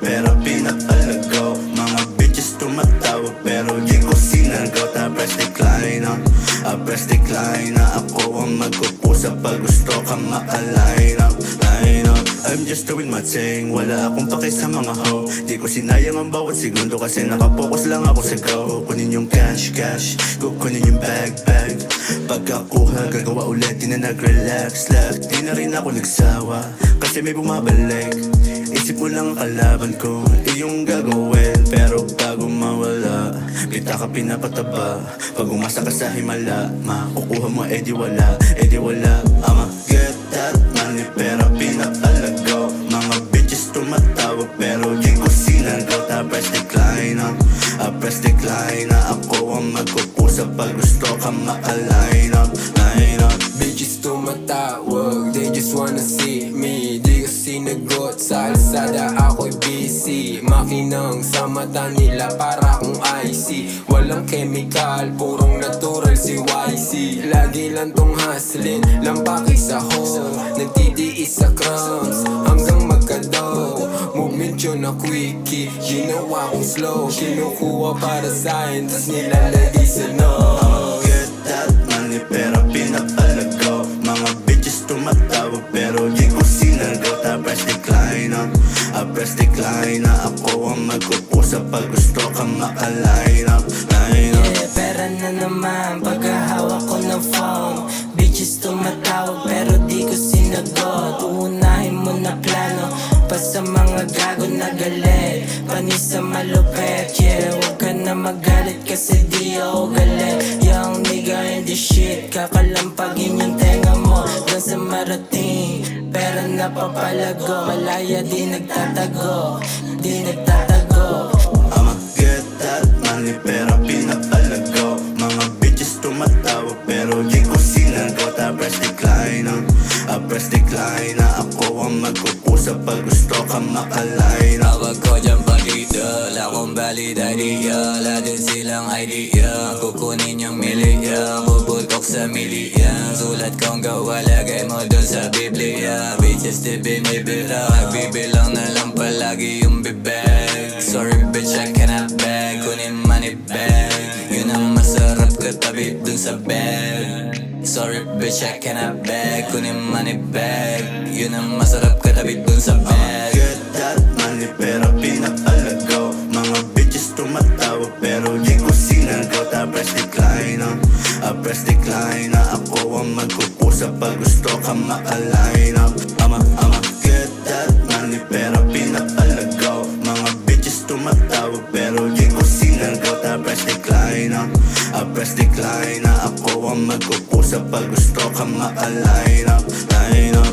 pera pinapalagaw. Mga bitches tumatawag pero di ko sinagaw. Press decline na, press decline na. Ako ang magkukusa pag gusto ka maka-line up, line up. I'm just doing my thing, wala akong pake sa mga hoe. Di ko sinayang ang bawat segundo kasi nakapokus lang ako sa go. Kunin yung cash, cash, kukunin yung bag, bag. Pagkakuha, gagawa ulit, di na nag-relax, relax. Di na rin ako nagsawa, kasi may bumabalik. Isip mo lang ang kalaban ko, iyong gagawin. Pero bago mawala, kita ka pinapataba. Pag umasa ka sa himala, makukuha mo edi wala, edi wala. I'ma get that money, pera pinapalagaw. Mga bitches tumatawag pero di ko sinagaw. Press decline na, press decline na. Ako ang magkukusa pag gusto ka maka-line up, line up. Bitches tumatawag, they just wanna see me. Di ko sinagot sa alsada, ako'y busy. Makinang sa mata nila para akong IC. Walang chemical, purong natural si YC. Lagi lang tong hustling, lampaki sa home. Nagtitiis sa crumbs, hanggang magka-dough. Movement yun na quickie, ginawa kong slow. Kinukuha para sa'kin, tas nilalagay sa nose. Get that money, pera pinapalagaw. Mga bitches tumatawag pero di ko sinagaw. Press decline na, press decline na. Ako ang magkukusa pag gusto ka maka-line up, line up. Yeah, pera na naman pagkahawak ko ng phone. Bitches tumatawag pero di ko sinagot. Uunahin mo na plano pa sa mga gago na galit. Panis sa malupet, yeah. Huwag ka na magalit kasi di ako galit. Young nigga in the shit, kakalampagin yung tenga mo doon sa marating. Pera na papalago, malaya di nagtatago, di nagtatago. I'ma get that money, pera pinapalagaw. Mga bitches tumatawag pero di ko sinagaw. Press decline na, press decline na. Ako ang magkukusa pag gusto ka maka-line up. Tawag ko dyan pag-idol, akong valid idea. Lahat silang idea, kukunin yung milya. Puputok sa milya, sulat kong gawa, lagay mo dun sa Biblia. Bitches di binibira, bibilang na lang palagi yung bibig. Sorry bitch, I cannot beg, kunin money bag. Yun ang masarap katabi dun sa bed. Sorry bitch, I cannot beg, kunin money bag. Yun ang masarap katabi dun sa bed. Get that money, pera pinapalagaw. Mga bitches tumatawag pero di ko sinagaw. Press decline na, press decline na. Ako ang magkukusa pag gusto ka maka-line up. I'ma get that money, pera pinapalagaw. Mga bitches tumatawag pero di ko sinagaw. Press decline na, press decline na. Ako ang magkukusa pag gusto ka maka-line up, line up.